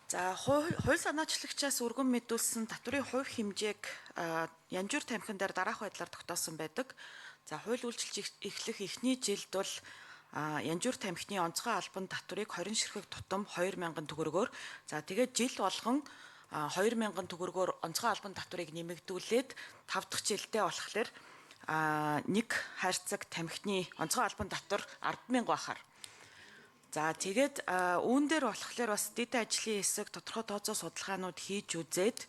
За хууль санаачлагчаас өргөн мэдүүлсэн татврын хувь хэмжээг янжуур тамхин дээр дараах байдлаар тогтоосон байдаг. За хууль үйлчилж эхлэх эхний жилд бол янжуур тамхины онцгой албан татврыг 20 ширхэг тутам 2000 төгрөгөөр за тэгээд жил болгон 2000 төгрөгөөр онцгой албан татврыг нэмэгдүүлээд 5 дахь жилдээ болохоор нэг хайрцаг тамхины онцгой албан татвар 100000 байхаар. За тэгээд үүн дээр болохоор бас дэд ажлын хэсэг тодорхой тооцоо судалгаанууд хийж үзээд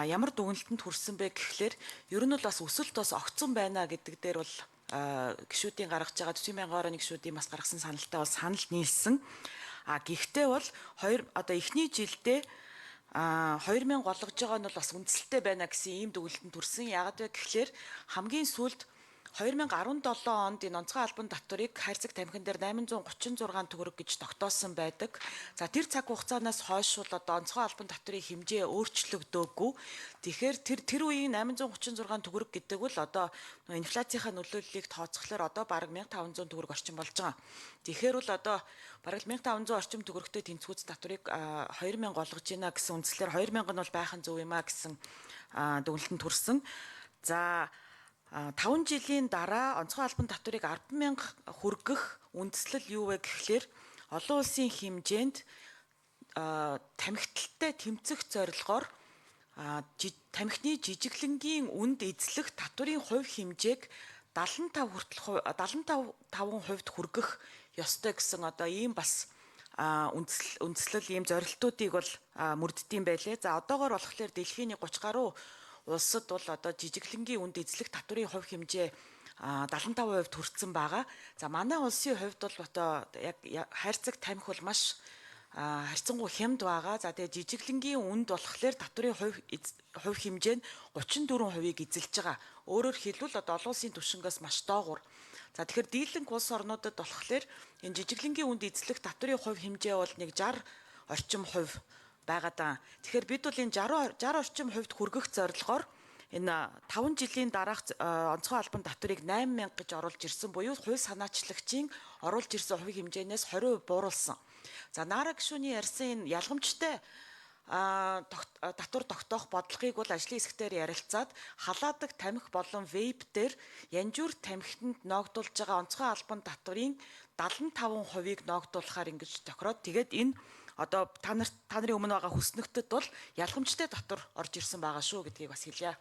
ямар дүгнэлтэнд хүрсэн бэ гэхлээр ер нь бол бас өсөлт бас огцсон байна гэдэг дээр бол гишүүдийн гаргаж байгаа 40,000-аар гишүүдийн бас гаргасан саналтай бол санал нийлсэн. Гэхдээ бол одоо эхний жилдээ 2000 голгож байгаа нь бол бас үндсэлтэй байна гэсэн ийм дүгнэлтэнд хүрсэн. Яагаад вэ гэхлээр хамгийн сүүлд 2017 онд энэ онцгой албан татврыг хайрцаг тамхин дээр 836 төгрөг гэж тогтоосон байдаг. За тэр цаг хугацаанаас хойш бол одоо онцгой албан татврын хэмжээ өөрчлөгдөөгүй. Тэгэхээр тэр үеийн 836 төгрөг гэдэг бол одоо инфляцийнхаа нөлөөллийг тооцохлоор одоо бараг 1500 төгрөг орчим болж байгаа. Тэгэхээр бол одоо бараг 1500 орчим төгрөгтэй тэнцвүүц татврыг 2000 голгож байна гэсэн үндслээр 2000 нь бол байхын зөв юм а гэсэн дүгнэлтэнд хүрсэн. За 5 жилийн дараа онцгой албан татврыг 100000 хүргэх үндслэл юу вэ гэхлээр олон улсын хэмжээнд тамхиталтай тэмцэх зорилгоор тамхины жижиглэнгийн үнд эзлэх татврын хувь хэмжээг 75% хүргэх ёстой гэсэн одоо ийм бас үндслэл ийм зорилтуудыг бол мөрддөм байлээ. За одоогоор болохоор дэлхийн 30 гаруй улсад бол одоо жижиглэнгийн үнд эзлэх татврын хувь хэмжээ 75% хүрсэн байгаа. За манай улсын хувьд бол одоо яг хайрцаг тамхи бол маш харьцангуй хямд байгаа. За тэгээ жижиглэнгийн үнд болохоор татврын хувь хэмжээ нь 34%-ийг эзэлж байгаа. Өөрөөр хэлбэл одоо олон улсын түвшингээс маш доогуур. За тэгэхээр дийлэнх улс орнуудад болохоор энэ жижиглэнгийн үнд эзлэх татврын хувь хэмжээ бол нэг 60 орчим хувь байгаа даа. Тэгэхээр бид бол энэ 60 орчим хувьд хүргэх зорилгоор энэ 5 жилийн дараах онцгой албан татврыг 8000 гэж оруулж ирсэн буюу хууль санаачлагчийн оруулж ирсэн хувийн хэмжээнээс 20% бууруулсан. За Наара гишүүний ярьсан энэ ялгамжтай татвар тогтоох бодлогыг бол ажлын хэсгээр ярилцаад халаадаг тамхи болон вейп дээр янжуур тамхинд ногдуулж байгаа онцгой албан татврын 75%-ийг ногдуулахаар ингэж тохироод тэгээд энэ одоо та нарын өмнө байгаа хүснэгтэд бол ялгамжтай татвар орж ирсэн байгаа шүү гэдгийг бас хэлье.